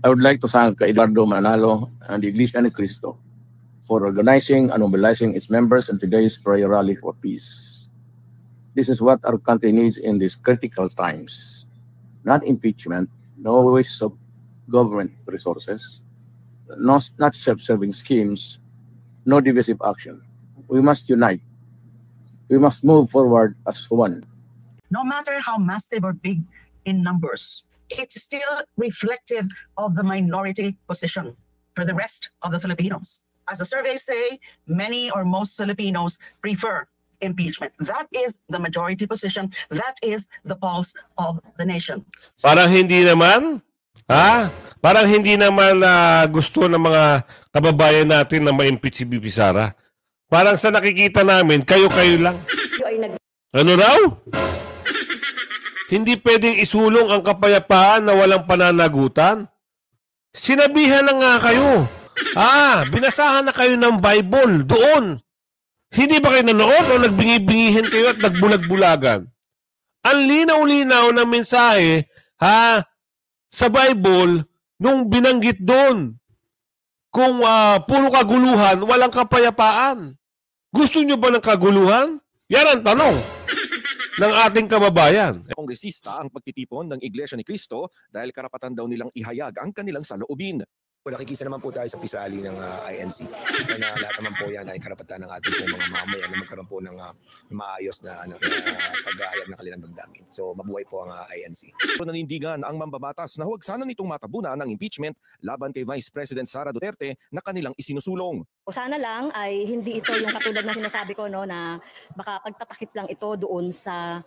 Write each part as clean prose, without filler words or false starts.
I would like to thank Eduardo Manalo and the Iglesia ni Cristo for organizing and mobilizing its members in today's prayer rally for peace. This is what our country needs in these critical times. Not impeachment, no waste of government resources, not self-serving schemes, no divisive action. We must unite. We must move forward as one. No matter how massive or big in numbers, it's still reflective of the minority position for the rest of the Filipinos. As the surveys say, many or most Filipinos prefer impeachment. That is the majority position. That is the pulse of the nation. Parang hindi naman, Parang hindi naman gusto ng mga kababayan natin na ma-impeach si BP Sara. Parang sa nakikita namin, kayo-kayo lang. Ano raw? Hindi pwedeng isulong ang kapayapaan na walang pananagutan. Sinabihan na nga kayo. Binasahan na kayo ng Bible doon. Hindi ba kayo nanood o nagbingi-bingihin kayo at nagbulag-bulagan? Ang linaw-linaw na mensahe, sa Bible, nung binanggit doon, kung puro kaguluhan, walang kapayapaan. Gusto nyo ba ng kaguluhan? Yan ang tanong ng ating kababayan. Kongresista ang pagtitipon ng Iglesia ni Cristo dahil karapatan daw nilang ihayag ang kanilang saloobin. Nakikisa naman po tayo sa peace rally ng INC na lahat naman po yan ay karapatan ng ating pong mga mamayan na magkaroon po ng maayos na paghahayag ng kanilang damdamin. So mabuhay po ang INC. Nanindigan ang mambabatas na huwag sana nitong matabunan ng impeachment laban kay Vice President Sara Duterte na kanilang isinusulong. O sana lang ay hindi ito yung katulad na sinasabi ko, no, na baka pagtatakip lang ito doon sa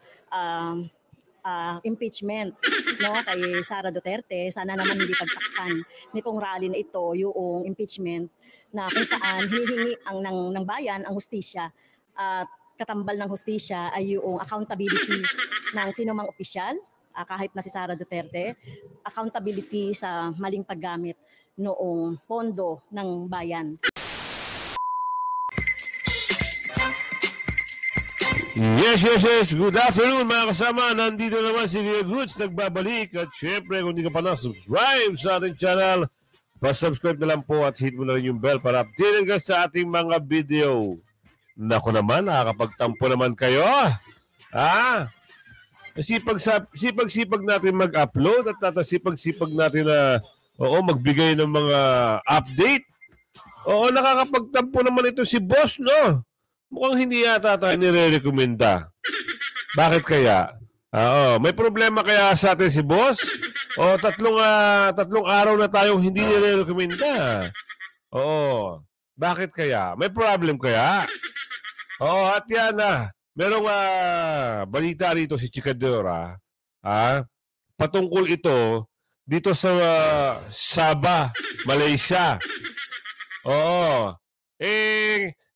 impeachment, no, kay Sara Duterte. Sana naman hindi pagtakpan nitong rally na ito yung impeachment na kung saan hinihingi ng bayan ang hustisya at katambal ng hustisya ay yung accountability ng sinumang opisyal, kahit na si Sara Duterte, accountability sa maling paggamit noong pondo ng bayan. Yes. Good afternoon mga kasama. Nandito naman si Kuya Goods nagbabalik. At syempre kung hindi ka pa na-subscribe sa ating channel, pa-subscribe na lang po at hit mo na rin yung bell para updated ka sa ating mga video. Naku naman, nakakapagtampo naman kayo. Sipag-sipag natin mag-upload at sipag-sipag natin na magbigay ng mga update. Nakakapagtampo naman ito si boss, no? Mukhang hindi yata tayo nire-recommenda. Bakit kaya? May problema kaya sa atin si boss? Tatlong araw na tayong hindi nire-recommenda. Bakit kaya? May problem kaya? At yan merong balita rito si Chikadora. Patungkol ito dito sa Sabah, Malaysia.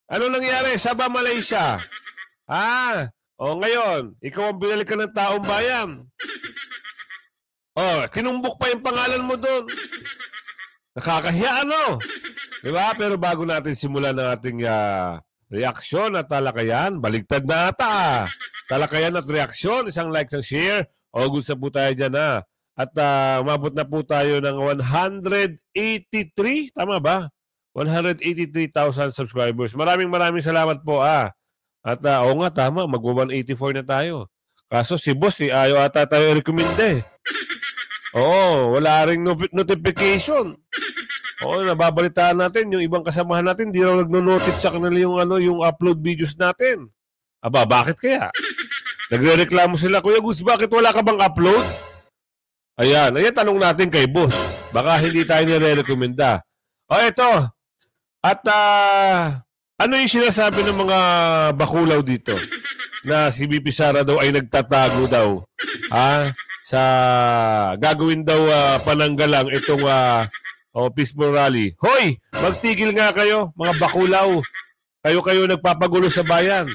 Ano nangyari? Sabah, Malaysia. Ngayon, ikaw ang binalik ka ng taong bayan. Tinumbok pa yung pangalan mo doon. Nakakahiya, ano? Diba? Pero bago natin simulan ng ating reaksyon at talakayan, baligtad na ata. Talakayan at reaksyon, isang like, isang share. Good sa po tayo dyan, At umabot na po tayo ng 183, tama ba? 183,000 subscribers. Maraming salamat po. At nga, tama, mag-184 na tayo. Kaso si boss, ayaw ata tayo recommend. Wala ring notification. Nababalitaan natin, yung ibang kasamahan natin, di raw nagno-notif sa kanila yung upload videos natin. Bakit kaya? Nagre-reklamo sila, Kuya Goods, bakit wala ka bang upload? Ayan, tanong natin kay boss. Baka hindi tayo nire-recommenda. Ito. At ano yung sinasabi ng mga bakulaw dito? Na si BP Sara daw ay nagtatago daw. Sa gagawin daw pananggalang itong peaceful rally. Hoy! Magtigil nga kayo, mga bakulaw. Kayo nagpapagulo sa bayan.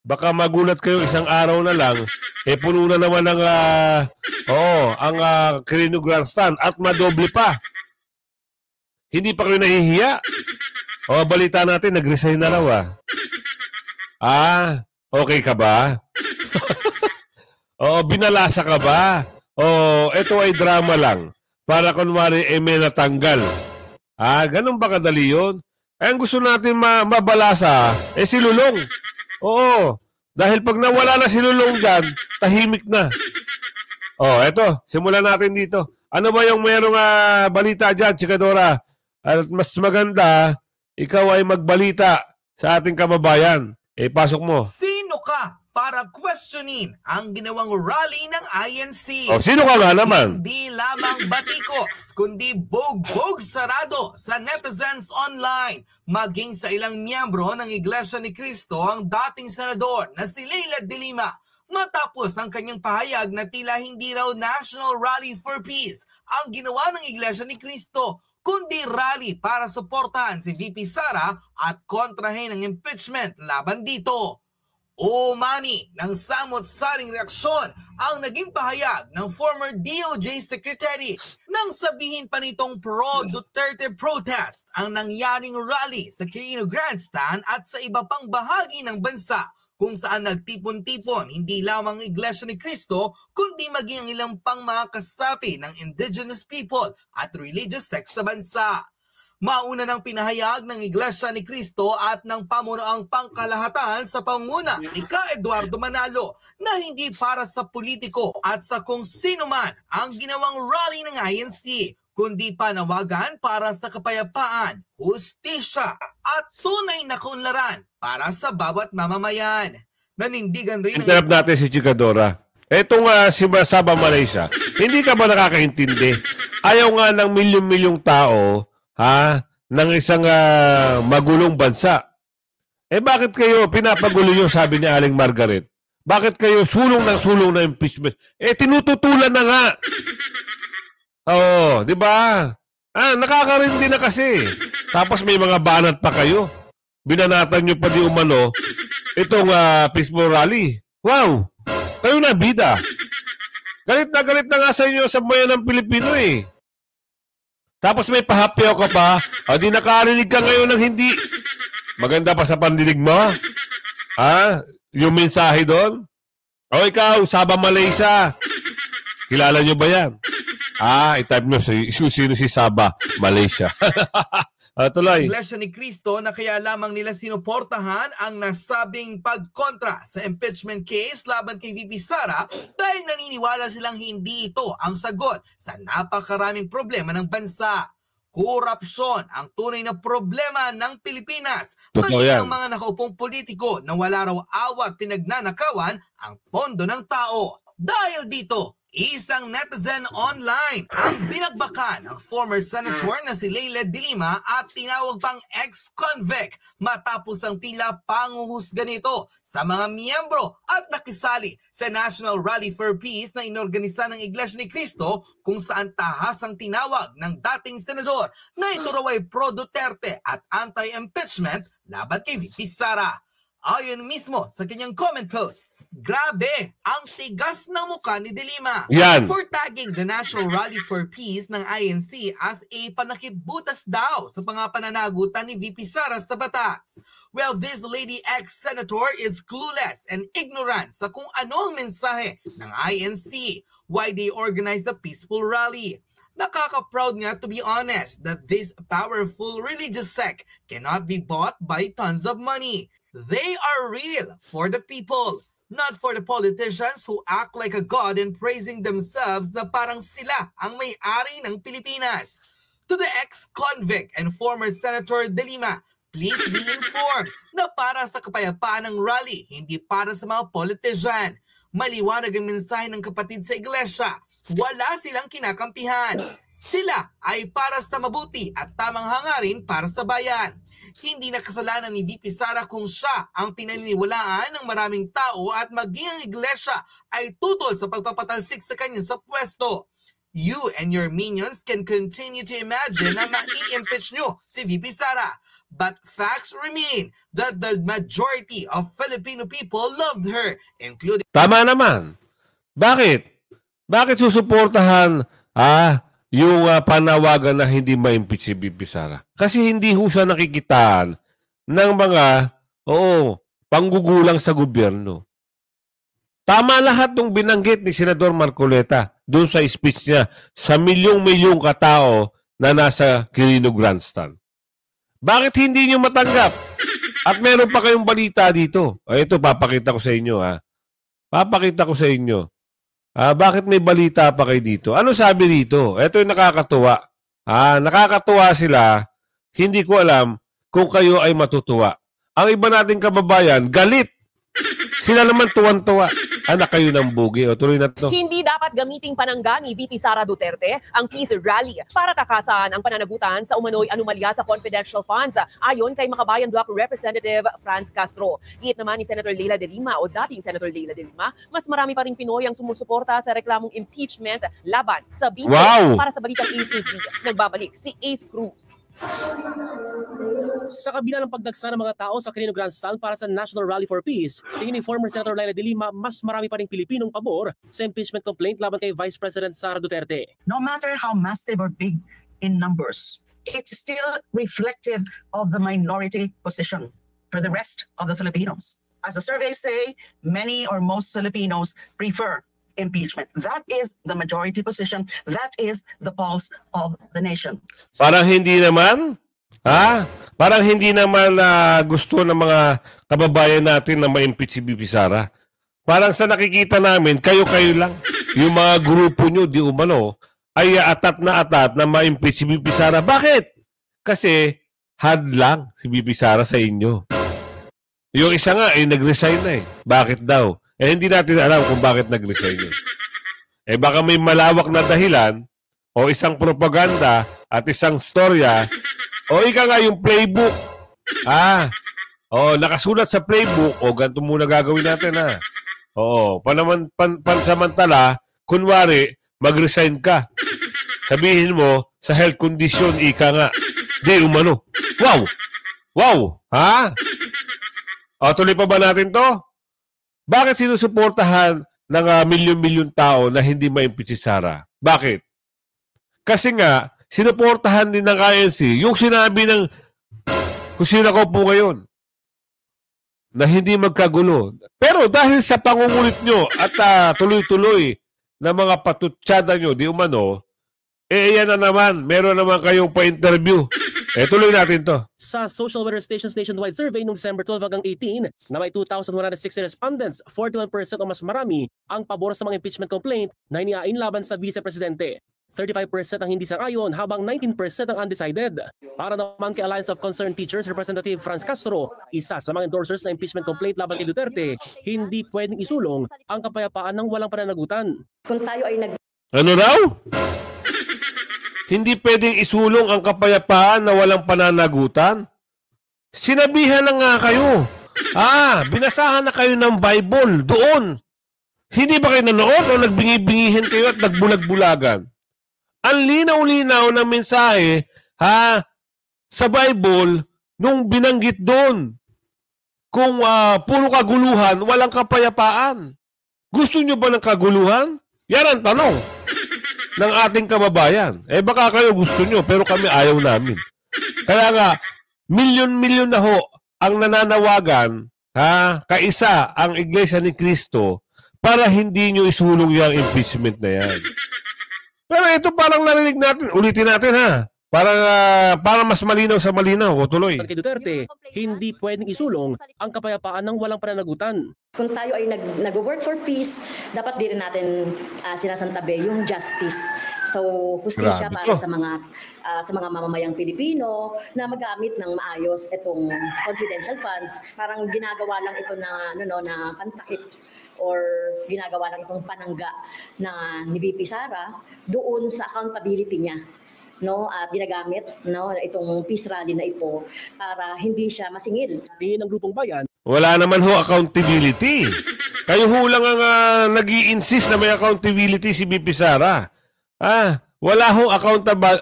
Baka magulat kayo isang araw na lang, puno na naman ng ang Quirino Grandstand at madoble pa. Hindi pa kayo nahihiya? Balita natin, nag-resign na raw. Okay ka ba? Binalasa ka ba? Ito ay drama lang. para kunwari may natanggal. Ganun ba kadali yun? Ang gusto natin mabalasa, si Lulong. Oo. Dahil pag nawala na si Lulong dyan, tahimik na. Eto, simulan natin dito. Ano ba yung mayroong balita dyan, Chikadora? At mas maganda, ikaw ay magbalita sa ating kababayan. Pasok mo. Sino ka para questionin ang ginawang rally ng INC? Sino ka nga naman? Hindi lamang batikos, kundi bog-bog sarado sa netizens online. Maging sa ilang miyembro ng Iglesia ni Cristo ang dating senador na si Leila de Lima. Matapos ang kanyang pahayag na tila hindi raw National Rally for Peace ang ginawa ng Iglesia ni Cristo, kundi rally para suportahan si VP Sara at kontrahin ang impeachment laban dito. Umani ng samot-saring reaksyon ang naging pahayag ng former DOJ Secretary nang sabihin pa nitong pro-Duterte protest ang nangyaring rally sa Quirino Grandstand at sa iba pang bahagi ng bansa kung saan nagtipon-tipon hindi lamang ang Iglesia ni Cristo kundi maging ang ilang pang mga kasapi ng indigenous people at religious sects sa bansa. Mauna ng pinahayag ng Iglesia ni Cristo at ng pamunuang pangkalahatan sa panguna ni Ka Eduardo Manalo na hindi para sa politiko at sa kung sino man ang ginawang rally ng INC, kundi panawagan para sa kapayapaan, hustisya at tunay na kaunlaran para sa bawat mamamayan. Nanindigan rin Interrupt natin si Chikadora. Etong si Saba Malaysia, hindi ka ba nakakaintindi? Ayaw nga ng milyong-milyong tao ng isang magulong bansa. Bakit kayo pinapagulo nyo, sabi ni Aling Margaret? Bakit kayo sulong na impeachment? Tinututulan na nga. Di ba? Nakakarindi na kasi. Tapos may mga banat pa kayo. Binanatan nyo pa di umano itong peaceful rally. Wow! Kayo na bida. Galit na nga sa inyo sa bayan ng Pilipino eh. Tapos may pahapyaw ka pa, di nakarinig ka ngayon ng hindi. Maganda pa sa pandinig mo? Yung mensahe doon? Ikaw, Saba Malaysia. Kilala nyo ba yan? I-type nyo sino si Saba Malaysia. Tuloy. Iglesia ni Cristo na kaya lamang nila sinuportahan ang nasabing pagkontra sa impeachment case laban kay VP Sara dahil naniniwala silang hindi ito ang sagot sa napakaraming problema ng bansa. Korupsyon ang tunay na problema ng Pilipinas. Maging ang mga nakaupong politiko na wala raw awat pinagnanakawan ang pondo ng tao. Dahil dito, isang netizen online ang binagbakan ng former senator na si Leila de Lima at tinawag pang ex-convict matapos ang tila panguhusga nito sa mga miyembro at nakisali sa National Rally for Peace na inorganisa ng Iglesia ni Cristo kung saan tahasang tinawag ng dating senador na ito raw ay pro-Duterte at anti-impeachment laban kay VP Sara. Ayon mismo sa kanyang comment post, grabe ang tigas ng mukha ni De Lima for tagging the National Rally for Peace ng INC as a panakibutas daw sa pananagutan ni VP Sara sa batas. Well, this lady ex-senator is clueless and ignorant sa kung ano ang mensahe ng INC, why they organized the peaceful rally. Nakaka-proud nga to be honest that this powerful religious sect cannot be bought by tons of money. They are real for the people, not for the politicians who act like a god and praising themselves na parang sila ang may-ari ng Pilipinas. To the ex-convict and former Senator De Lima, please be informed na para sa kapayapaan ng rally, hindi para sa mga politician. Maliwanag ang mensahe ng kapatid sa iglesia. Wala silang kinakampihan. Sila ay para sa mabuti at tamang hangarin para sa bayan. Hindi na kasalanan ni VP Sara kung siya ang pinaniniwalaan ng maraming tao at maging ang iglesia ay tutol sa pagpapatalsik sa kanya sa pwesto. You and your minions can continue to imagine na mai-impeach nyo si VP Sara. But facts remain that the majority of Filipino people loved her, including... Tama naman. Bakit? Bakit susuportahan yung panawagan na hindi ma-impeach si VP Sara? Kasi hindi ho siya nakikitaan ng mga panggugulang sa gobyerno. Tama lahat ng binanggit ni Senador Marcoleta doon sa speech niya sa milyong-milyong katao na nasa Quirino Grandstand. Bakit hindi niyo matanggap? At meron pa kayong balita dito. Ito, papakita ko sa inyo. Papakita ko sa inyo. Bakit may balita pa kayo dito? Ano sabi dito? Ito yung nakakatuwa. Nakakatuwa sila. Hindi ko alam kung kayo ay matutuwa. Ang iba nating kababayan, galit. Sila naman tuwan-tuwa. Anak kayo ng bugi. O, tuloy na to. Hindi dapat gamiting panangga ni VP Sara Duterte ang peace rally para takasan ang pananagutan sa umano'y anomalya sa confidential funds ayon kay Makabayan Bloc Representative Franz Castro. Giit naman ni Senator Leila de Lima o dating Senator Leila de Lima, mas marami pa rin Pinoy ang sumusuporta sa reklamong impeachment laban sa vice. Wow! Para sa balitang A to Z, nagbabalik si Ace Cruz. Sa kabila ng pagdagsa ng mga tao sa Quirino Grandstand para sa National Rally for Peace, tingin ni former Senator Leila de Lima mas marami pa ring Pilipinong pabor sa impeachment complaint laban kay Vice President Sara Duterte. No matter how massive or big in numbers, it's still reflective of the minority position for the rest of the Filipinos. As the surveys say, many or most Filipinos prefer impeachment. That is the majority position. That is the pulse of the nation. Parang hindi naman, Parang hindi naman gusto ng mga kababayan natin na ma-impeach si VP Sara. Parang sa nakikita namin, kayo-kayo lang. Yung mga grupo nyo, di umano, ay atat na ma-impeach si VP Sara. Bakit? Kasi hadlang si VP Sara sa inyo. Yung isa nga, nag-resign na eh. Bakit daw? Hindi natin alam kung bakit nag-resign yun. Baka may malawak na dahilan o isang propaganda at isang storya o ika nga yung playbook. Nakasulat sa playbook o ganito muna gagawin natin pansamantala, kunwari, mag-resign ka. Sabihin mo, sa health condition, ika nga. Di umano. Wow! Tuloy pa ba natin to? Bakit sinusuportahan ng milyon-milyon tao na hindi ma-impeach si Sara? Bakit? Kasi nga, sinuportahan din ng INC yung sinabi ng kung sino ko po ngayon na hindi magkagulo. Pero dahil sa pangungulit nyo at tuloy-tuloy na mga patutsyada nyo, di umano, yan na naman, meron naman kayong pa-interview. Tuloy natin to. Sa Social Weather Stations nationwide survey noong December 12 hanggang 18, na may 2,160 respondents, 41% o mas marami ang pabor sa mga impeachment complaint na iniain laban sa vice-presidente. 35% ang hindi sang-ayon habang 19% ang undecided. Para naman kay Alliance of Concerned Teachers, Representative Franz Castro, isa sa mga endorsers na impeachment complaint laban kay Duterte, hindi pwedeng isulong ang kapayapaan ng walang pananagutan. Kung tayo ay Ano raw? Hindi pwedeng isulong ang kapayapaan na walang pananagutan? Sinabihan na nga kayo. Binasahan na kayo ng Bible doon. Hindi ba kayo nanood o nagbingi-bingihin kayo at nagbulag-bulagan? Ang linaw-linaw na mensahe sa Bible nung binanggit doon. Kung puro kaguluhan, walang kapayapaan. Gusto nyo ba ng kaguluhan? Yan ang tanong ng ating kababayan. Baka kayo gusto nyo, pero kami ayaw namin. Kaya nga, milyon-milyon na ho ang nananawagan, kaisa ang Iglesia ni Cristo para hindi nyo isulong yung impeachment na yan. Pero ito parang narinig natin, ulitin natin para mas malinaw sa malinaw. O tuloy. Kay Duterte, hindi pwedeng isulong ang kapayapaan ng walang pananagutan. Kung tayo ay nag-work for peace, dapat din natin sinasantabi yung justice. So, hustisya para sa mga mamamayang Pilipino na magamit ng maayos itong confidential funds. Parang ginagawa lang ito na pantakip or ginagawa lang itong panangga na ni VP Sara doon sa accountability niya. At ginagamit itong peace rally na ito para hindi siya masingil. Tingin ng grupong bayan, wala naman ho accountability. Kayo ho lang ang nag-i-insist na may accountability si VP Sara. Wala ho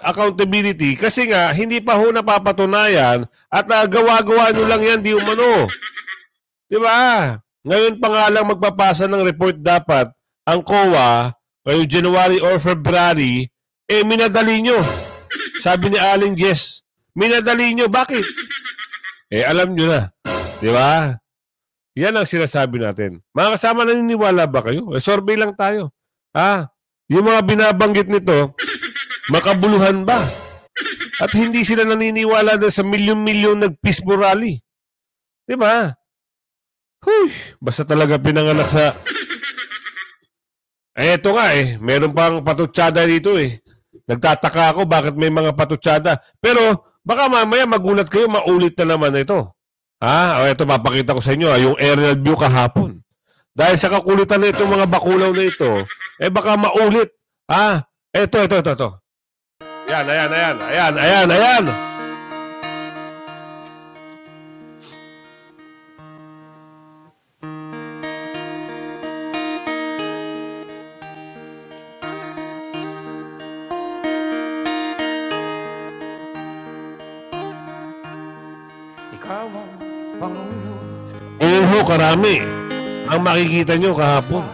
accountability kasi nga hindi pa ho napapatunayan at gawa-gawa nyo lang yan, di umano. Di ba? Ngayon pa nga lang magpapasa ng report dapat ang COA ngayong January or February, minadali nyo. Sabi ni Aling Jess, minadali nyo. Bakit? Alam nyo na. Di ba? Yan ang sinasabi natin. Mga kasama, naniniwala ba kayo? Survey lang tayo. Yung mga binabanggit nito, makabuluhan ba? At hindi sila naniniwala sa milyon-milyon nag-peaceful rally. Diba? Basta talaga pinanganak sa... eto nga meron pang patutsada dito Nagtataka ako bakit may mga patutsada. Pero baka mamaya magulat kayo, maulit na naman ito. Ito papakita ko sa inyo, yung aerial view kahapon. Dahil sa kakulitan na itong mga bakulaw na ito, baka maulit. Ito. Ayan. Karami ang makikita nyo kahapon.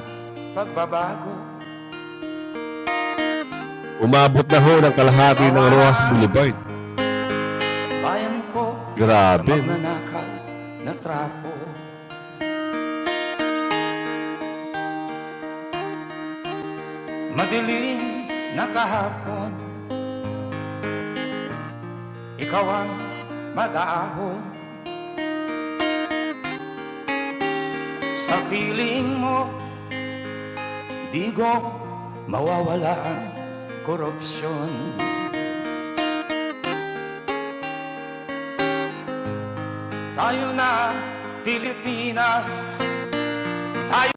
Umabot na ho ng kalahati ng Rojas Boulevard. Grabe. Madilim na kahapon, ikaw ang mag-aahon. Sa piling mo, di ko mawawala ang korupsyon. Tayo na, Pilipinas. Tayo...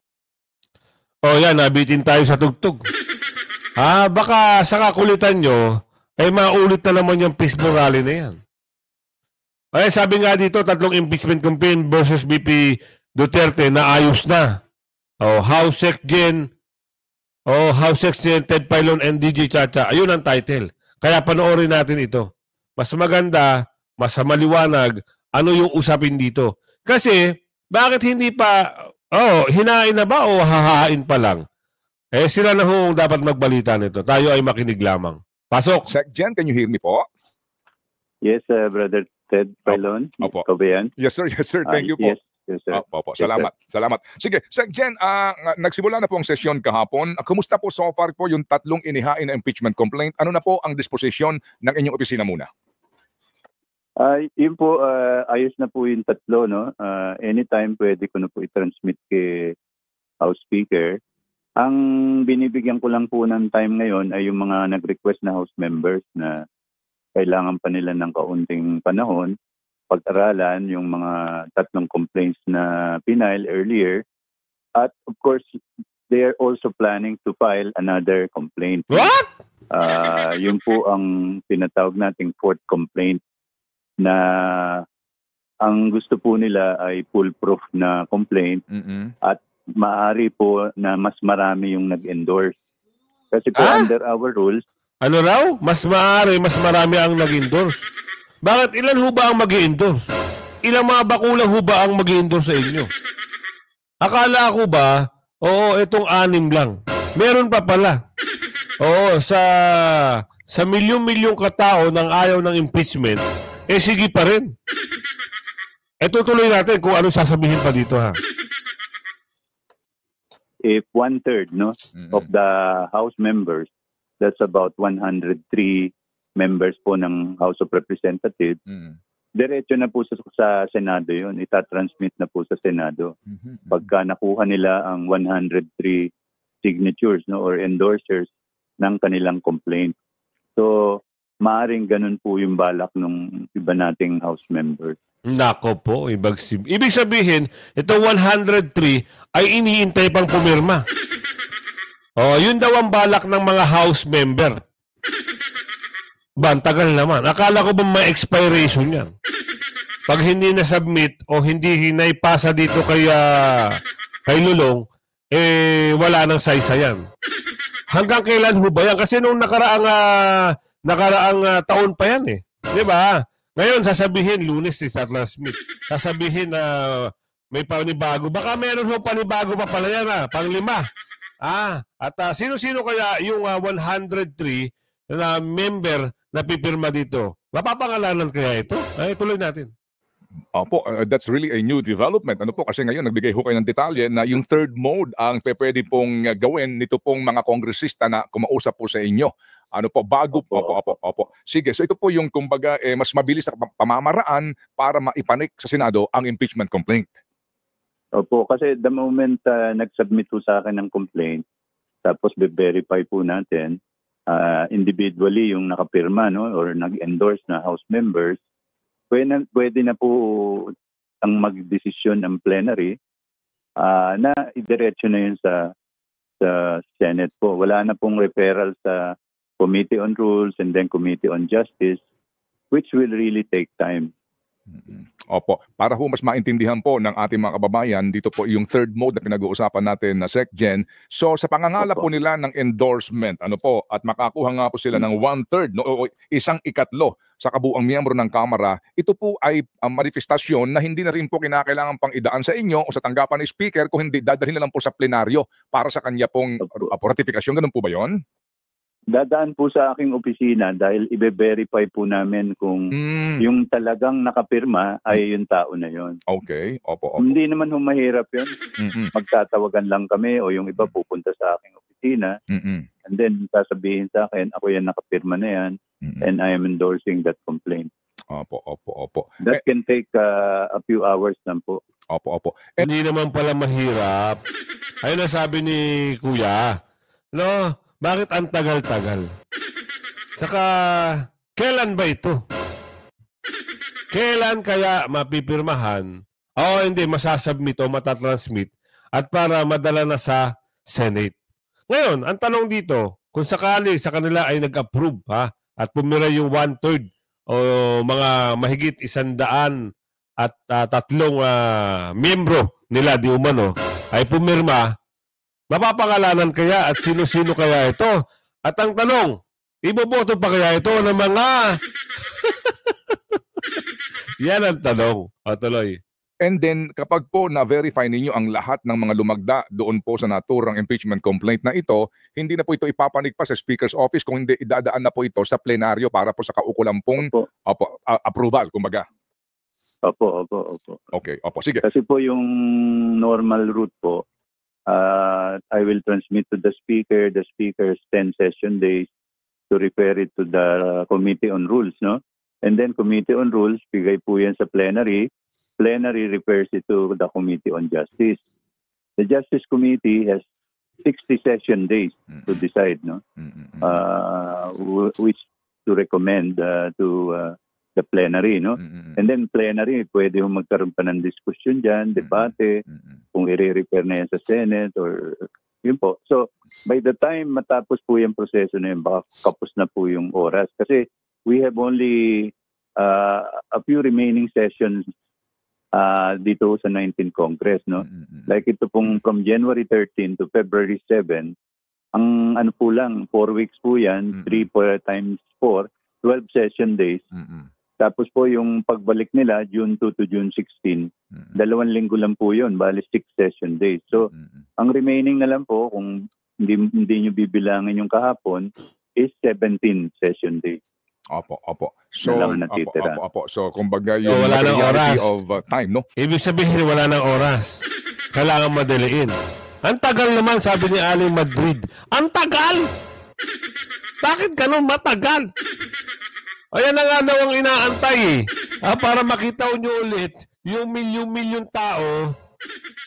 Yan, nabitin tayo sa tugtog. Baka sa kakulitan nyo, maulit na naman yung peaceful rally na yan. Sabi nga dito, 3 impeachment campaign versus BP Duterte na ayos na. House Secgen, Ted Filon and DJ Chacha. Ayun ang title. Kaya panoorin natin ito. Mas maganda, mas maliwanag, ano yung usapin dito. Kasi, bakit hindi pa, hinain na ba o hahain pa lang? Sila na hong dapat magbalita nito. Tayo ay makinig lamang. Pasok. Secgen, can you hear me po? Yes, Brother Ted Filon. Opo. Ikaw ba yan? Yes, sir. Thank you po. Yes, sir. Opo. Salamat. Sige, Secgen, nagsimula na po ang sesyon kahapon. Kumusta po so far po yung 3 inihain na impeachment complaint? Ano na po ang disposisyon ng inyong opisina muna? Yun po, ayos na po yung 3, no? Anytime pwede ko na po i-transmit kay House Speaker. Ang binibigyan ko lang po ng time ngayon ay yung mga nag-request na House members na kailangan pa nila ng kaunting panahon pag-aralan yung mga 3 complaints na pinail earlier. At of course, they are also planning to file another complaint. What? Yun po ang tinatawag nating 4th complaint na ang gusto po nila ay foolproof na complaint at maaari po na mas marami yung nag-endorse. Kasi po under our rules... Ano raw? Mas marami ang nag-endorse. Bakit? Ilan ho ba ang mag-i-endorse? Ilang mga bakula ho ba ang mag-i-endorse sa inyo? Akala ko ba, itong 6 lang. Meron pa pala. Sa milyon-milyong katao nang ayaw ng impeachment, sige pa rin. Tutuloy natin kung ano sasabihin pa dito, ha? If 1/3, no, of the House members, that's about 103 members po ng House of Representatives, diretso na po sa Senado yun. Itatransmit na po sa Senado. Pagka nakuha nila ang 103 signatures, no, or endorsers ng kanilang complaint. So, maaring ganun po yung balak ng iba nating House members. Nako po, ibig sabihin, ito 103 ay iniintay pang pumirma. Yun daw ang balak ng mga House member. Tagal naman. Akala ko ba may expiration yan? Pag hindi na-submit o hindi naipasa dito kay Lulong, wala nang saysa yan. Hanggang kailan ho ba yan? Kasi nung nakaraang taon pa yan Di ba? Ngayon, sasabihin, Lunes transmit. Sasabihin na may panibago. Baka meron ho panibago pa pala yan pang-5. At sino-sino kaya yung 103 na member na pipirma dito? Mapapangalanan kaya ito? Tuloy natin. Opo, that's really a new development. Ano po, kasi ngayon nagbigay ho kayo ng detalye na yung third mode ang pwede pong gawin nito pong mga kongresista na kumausap po sa inyo. Ano po, bago po. Opo. Sige, so ito po yung kumbaga mas mabilis na pamamaraan para maipanik sa Senado ang impeachment complaint. Opo, kasi the moment nag-submit po sa akin ng complaint, tapos be-verify po natin individually yung nakapirma, no, or nag-endorse na House members, pwede na po ang magdesisyon ng plenary na idiretso na yun sa Senate po. Wala na pong referral sa Committee on Rules and then Committee on Justice, which will really take time. Opo, para ho mas maintindihan po ng ating mga kababayan, dito po yung third mode na pinag-uusapan natin na SecGen. So sa pangangala po nila ng endorsement, ano po, at makakuha nga po sila ng 1/3, no, o 1/3 sa kabuuang miyembro ng Kamara, ito po ay manifestasyon na hindi na rin po kinakailangan pang idaan sa inyo o sa tanggapan ng Speaker, kung hindi dadalhin na lang po sa plenaryo para sa kanya pong ratifikasyon. Ganun po ba yon? Dadaan po sa aking opisina dahil ibe-verify po namin kung yung talagang nakapirma ay yung tao na yon. Okay, opo. Hindi naman humahirap yun. Magtatawagan lang kami o yung iba pupunta sa aking opisina and then sasabihin sa akin, ako yan nakapirma na yan and I am endorsing that complaint. Opo. That can take a few hours lang po. Opo. Hindi naman pala mahirap. Ayun ang sabi ni Kuya. No? Bakit ang tagal-tagal? Saka, kailan ba ito? Kailan kaya mapipirmahan? Hindi, masasubmit o matatransmit at para madala na sa Senate. Ngayon, ang tanong dito, kung sakali sa kanila ay nag-approve at pumira yung 1/3 o mga mahigit 100 at 3 miyembro nila di umano ay pumirma, mapapangalanan kaya at sino-sino kaya ito? At ang tanong, iboboto pa kaya ito ng mga... Yan ang tanong. Tuloy. And then, kapag po na-verify ninyo ang lahat ng mga lumagda doon po sa naturang impeachment complaint na ito, hindi na po ito ipapanig pa sa Speaker's Office, kung hindi idadaan na po ito sa plenaryo para po sa kaukulang pong approval, kumbaga. Opo. Okay, sige. Kasi po yung normal route po, I will transmit to the speaker's 10 session days to refer it to the Committee on Rules, no? And then Committee on Rules, bigay po yan sa plenary refers it to the Committee on Justice. The Justice Committee has 60 session days to decide, no? Which to recommend to the plenary, no? And then plenary, pwede yung magkaroon pa ng discussion dyan, debate, kung i-refer na yan sa Senate or yun po. So, by the time matapos po yung proseso na yun, baka kapos na po yung oras. Kasi we have only a few remaining sessions dito sa 19th Congress, no? Like ito pong from January 13 to February 7, ang ano po lang, 4 weeks po yan, 3 times 4, 12 session days. Tapos po yung pagbalik nila, June 2 to June 16, 2 linggo lang po yun, bali 6 session days. So, ang remaining na lang po, kung hindi nyo bibilangin yung kahapon, is 17 session days. Opo. So, natitira. So, kumbaga yung wala ng oras of time, no? Ibig sabihin, wala ng oras. Kailangan madaliin. Ang tagal naman, sabi ni Aling Madrid. Ang tagal! Bakit ganun matagal? Ayan na nga daw ang inaantay para makita nyo ulit yung milyon-milyon tao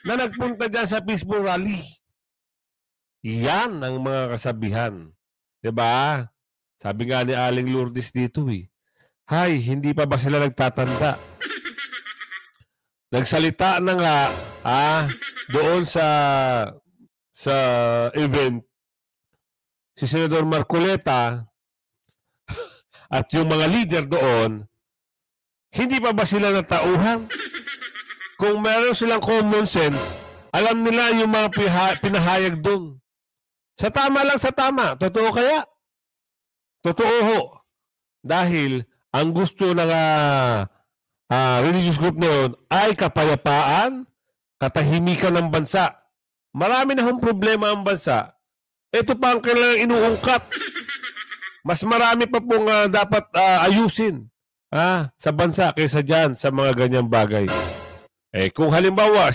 na nagpunta dyan sa peaceful rally. Yan ang mga kasabihan. Diba? Sabi nga ni Aling Lourdes dito Hay, hindi pa ba sila nagtatanda? Nagsalita na nga doon sa event si Senador Marcoleta at yung mga leader doon, hindi pa ba sila natauhan? Kung meron silang common sense, alam nila yung mga pinahayag doon. Sa tama lang, sa tama. Totoo kaya? Totoo ho. Dahil ang gusto ng religious group na yun ay kapayapaan, katahimikan ng bansa. Marami na hong problema ang bansa. Ito pa ang kailangang inuungkat. Mas marami pa pong dapat ayusin. sa bansa kaysa dyan sa mga ganyang bagay. Kung halimbawa,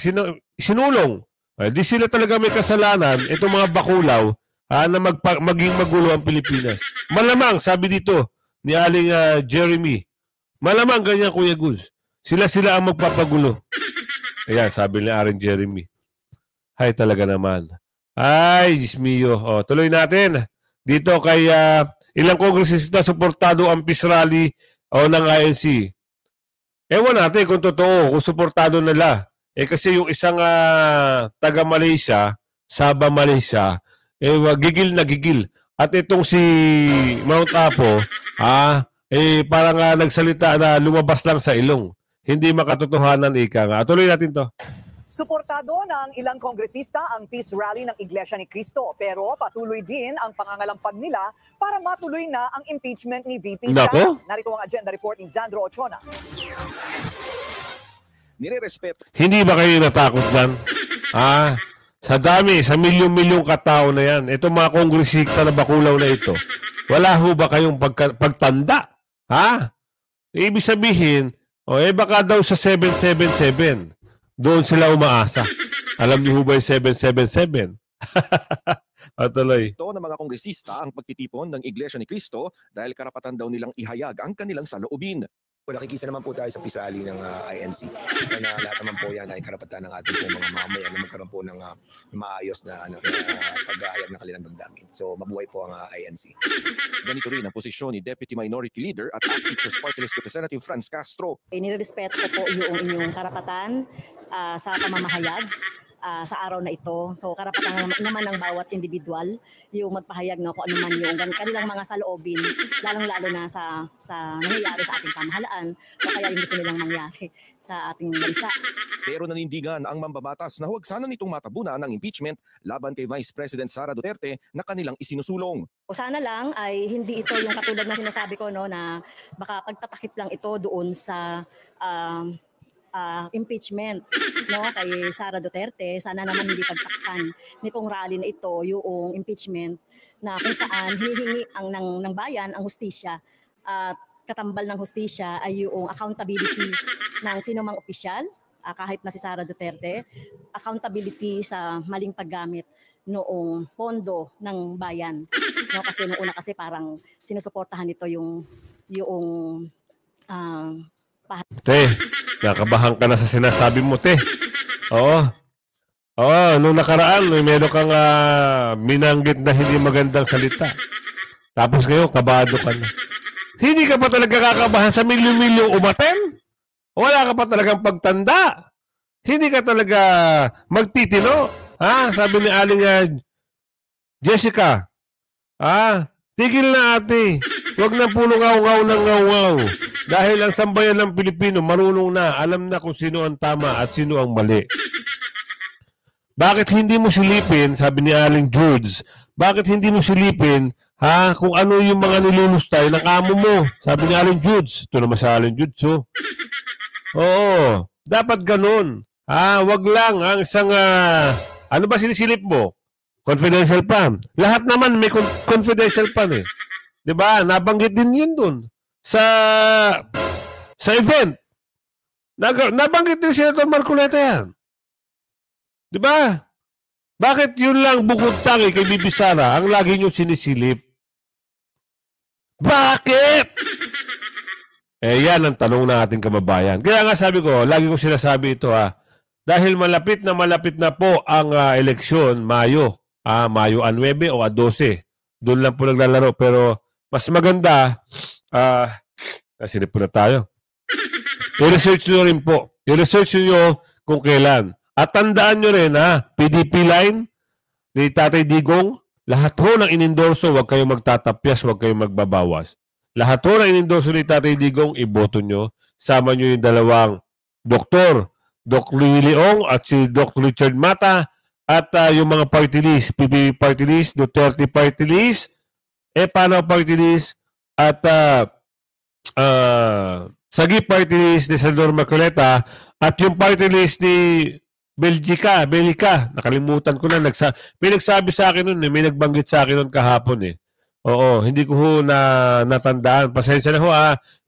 sinulong, di sila talaga may kasalanan, itong mga bakulaw, na maging magulo ang Pilipinas. Malamang, sabi dito ni Aling Jeremy, malamang ganyan, Kuya Gus. Sila ang magpapagulo. Ayan, sabi ni Aling Jeremy. Hay talaga naman. Ay, Diyos mio. Tuloy natin. Dito kay ilang kongresista suportado ang peace rally ng INC. Ewan natin kung totoo, kung suportado nila. Kasi yung isang taga Malaysia, Sabah, Malaysia, gigil na gigil. At itong si Mount Apo, parang nagsalita na lumabas lang sa ilong. Hindi makatotohanan, ika nga. Tuloy natin to. Suportado ng ilang kongresista ang peace rally ng Iglesia ni Cristo, pero patuloy din ang pangangalampag nila para matuloy na ang impeachment ni VP Sara. Narito ang agenda report ni Zandro Ochona. Nire-respeto. Hindi ba kayo natakot yan? Sa dami, sa milyon-milyong katao na yan, itong mga kongresista na bakulaw na ito, wala ho ba kayong pagtanda? Ibig sabihin, baka daw sa 777, doon sila umaasa. Alam niyo ba yung 777? Tuloy. Ito ng mga kongresista ang pagtitipon ng Iglesia ni Cristo dahil karapatan daw nilang ihayag ang kanilang saloobin. Nakikisa naman po tayo sa peace rally ng INC na lahat naman po yan ay karapatan ng ating pong mga mamayan na magkaroon po ng maayos na paghahayag ng kanilang damdamin. So mabuhay po ang INC. Ganito rin ang posisyon ni Deputy Minority Leader at ACT Teachers Party List Representative Franz Castro. Inirespeto ko po yung inyong karapatan sa pamamahayag sa araw na ito. So karapatan naman ng bawat individual yung magpahayag kung ano man yung kanilang mga saloobin, lalong-lalo na sa nangyayari sa ating pamahalaan o kaya yung gusto nilang mangyari sa ating bansa. Pero nanindigan ang mambabatas na huwag sana nitong matabunan ng impeachment laban kay Vice President Sara Duterte na kanilang isinusulong. O sana lang ay hindi ito yung katulad na sinasabi ko na baka pagtatakip lang ito doon sa impeachment kay Sara Duterte. Sana naman hindi pagtakpan nitong rally na ito yung impeachment na kung saan hinihingi ng bayan ang hustisya at katambal ng hustisya ay yung accountability ng sinumang opisyal, kahit na si Sara Duterte, accountability sa maling paggamit noong pondo ng bayan. Kasi noong una kasi parang sinusuportahan nito yung Te, nakabahan ka na sa sinasabi mo, te. Oo, nung nakaraan, meron kang minanggit na hindi magandang salita. Tapos ngayon, kabado ka na. Hindi ka pa talaga kakabahan sa milyon-milyong umaten? Wala ka pa talagang pagtanda? Hindi ka talaga magtitino? Sabi ni Aling Jessica, tigil na ate. Huwag na puno ngaw-ngaw ng ngaw-ngaw. Dahil ang sambayan ng Pilipino marunong na, alam na kung sino ang tama at sino ang mali. Bakit hindi mo silipin, sabi ni Aling George, bakit hindi mo silipin kung ano yung mga nilulustay ng amo mo? Sabi ni Aling George. Ito naman sa Aling George, Oo, dapat ganun. Wag lang ang isang, ano ba sinisilip mo? Confidential plan. Lahat naman may confidential plan eh. Diba? Nabanggit din yun dun. Sa event. Nabanggit din si Senator Marcoleta yan. Diba? Bakit yun lang bukod tangi kay Bibi Sara ang lagi nyo sinisilip? Bakit? Yan ang tanong na ating kababayan. Kaya nga sabi ko, lagi ko sinasabi ito dahil malapit na po ang eleksyon, Mayo. Mayo 9 o 12. Doon lang po naglalaro. Pero mas maganda, nasilip po na tayo. I-research nyo rin po. I-research nyo kung kailan. At tandaan nyo rin, PDP line ni Tatay Digong, lahat ho ng inendorso, huwag kayong magtatapyas, huwag kayong magbabawas. Lahat ho ng inendorso ni Tatay Digong, iboto nyo. Sama nyo yung dalawang doktor, Doc Louie Leong at si Doc Richard Mata, at yung mga party list, PBB party list, Duterte party list, paano party list, at Sagi party list ni Senador Marcoleta, at yung party list ni Belgica, nakalimutan ko na, may nagsabi sa akin nun, may nagbanggit sa akin nun kahapon Oo, hindi ko ho natandaan. Pasensya na ho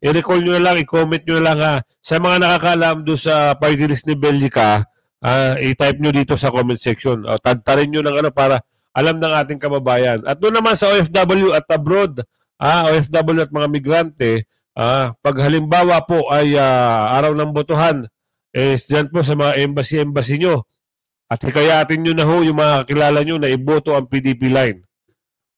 i-recall nyo na lang, i-comment nyo na lang Sa mga nakakaalam doon sa party list ni Belgica, i-type nyo dito sa comment section. Tadtarin nyo ng para alam ng ating kababayan. At doon naman sa OFW at abroad, OFW at mga migrante, pag halimbawa po ay araw ng botohan, dyan po sa mga embassy nyo, at hikayatin nyo na ho yung mga kakilala nyo na iboto ang PDP line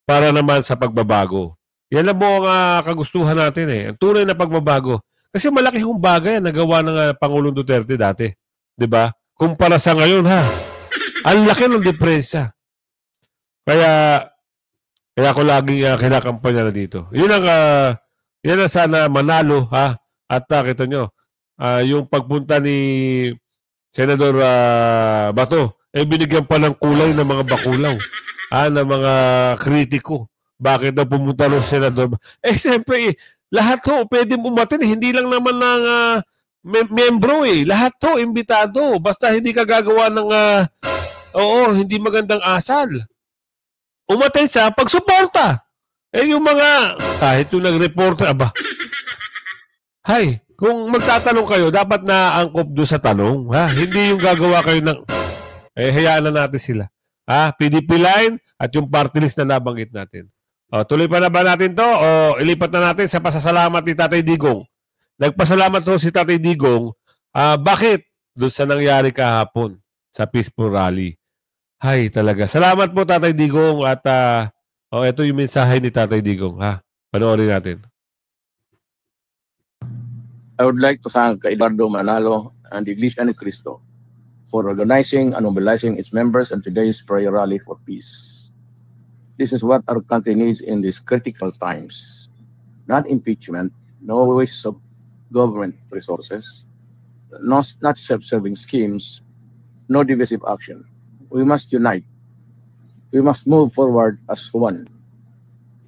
para naman sa pagbabago. Yan lang po ang kagustuhan natin Ang tunay na pagbabago. Kasi malaki hong bagay ang nagawa ng Pangulong Duterte dati. 'Di ba? Kumpara sa ngayon Ang laki ng diferensya. Kaya ko laging kinakampanya na dito. Yan ang sana manalo At kita nyo, yung pagpunta ni Senador Bato, binigyan pa ng kulay ng mga bakulaw. Ng mga kritiko. Bakit daw pumunta ng senador? Siyempre, lahat pwede umatin. Hindi lang naman ng membro Lahat imbitado. Basta hindi ka gagawa ng hindi magandang asal. Umatin siya pagsuporta. Yung mga, kahit yung nag-reporter, kung magtatanong kayo, dapat naangkop doon sa tanong. Hindi yung gagawa kayo ng, hayaan na natin sila. PDP line at yung party list na nabanggit natin. Tuloy pa na ba natin to o ilipat na natin sa pasasalamat ni Tatay Digong? Nagpasalamat ho si Tatay Digong. Bakit? Doon sa nangyari kahapon sa peaceful rally. Talaga. Salamat po Tatay Digong at ito yung mensahe ni Tatay Digong. Panoorin natin. I would like to thank Eduardo Manalo and the Iglesia ni Cristo for organizing and mobilizing its members in today's prayer rally for peace. This is what our country needs in these critical times. Not impeachment, no waste of government resources, not self-serving schemes, no divisive action. We must unite. We must move forward as one.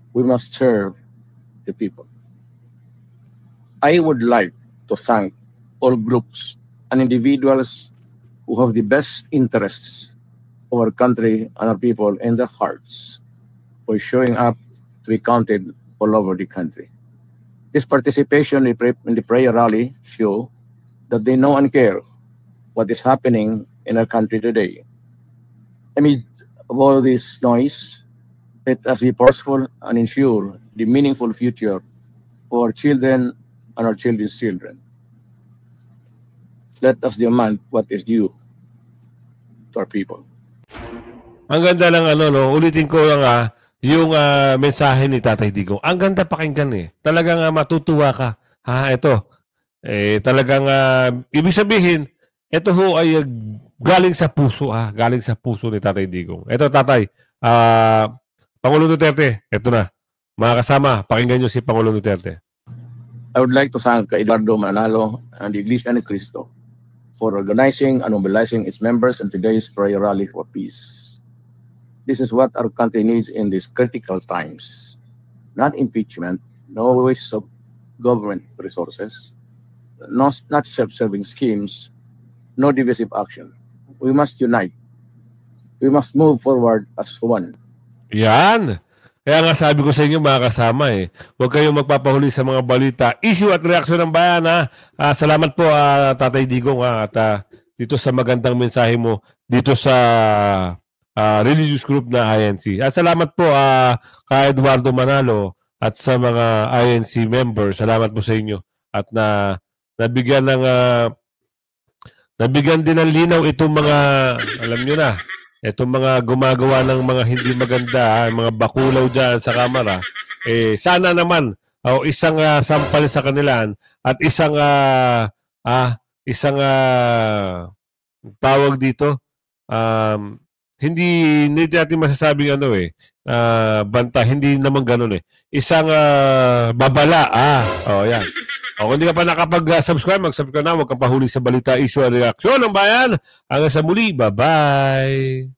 We must serve the people. I would like to thank all groups and individuals who have the best interests of our country and our people in their hearts for showing up to be counted all over the country. This participation in the prayer rally show that they know and care what is happening in our country today. Amid all this noise, let us be forceful and ensure the meaningful future for our children and our children's children. Let us demand what is due to our people. Ang ganda lang ulitin ko lang yung mensahe ni Tatay Digong. Ang ganda pakinggan Talagang matutuwa ka. Ito. Talagang ibig sabihin, ito ho ay galing sa puso galing sa puso ni Tatay Digong. Ito Tatay, Pangulong Duterte, ito na. Mga kasama, pakinggan nyo si Pangulong Duterte. I would like to thank Eduardo Manalo and the Iglesia ni Cristo for organizing and mobilizing its members in today's prayer rally for peace. This is what our country needs in these critical times. Not impeachment, no waste of government resources, not self-serving schemes, no divisive action. We must unite. We must move forward as one. Yan! Kaya nga sabi ko sa inyo mga kasama huwag kayong magpapahuli sa mga balita. Issue at reaksyon ng bayan salamat po Tatay Digong at dito sa magandang mensahe mo dito sa religious group na INC. At salamat po kay Eduardo Manalo at sa mga INC members. Salamat po sa inyo at nabigyan din ng linaw itong mga alam nyo na. Itong mga gumagawa ng mga hindi maganda, mga bakulaw dyan sa kamera, sana naman isang sampal sa kanilaan at isang tawag dito, hindi natin masasabing banta, hindi naman ganun Isang babala, yan. Kung hindi ka pa nakapag-subscribe, mag-subscribe na. Huwag kang pahuli sa balita, issue at reaksyon ng bayan. Hanggang sa muli, bye-bye!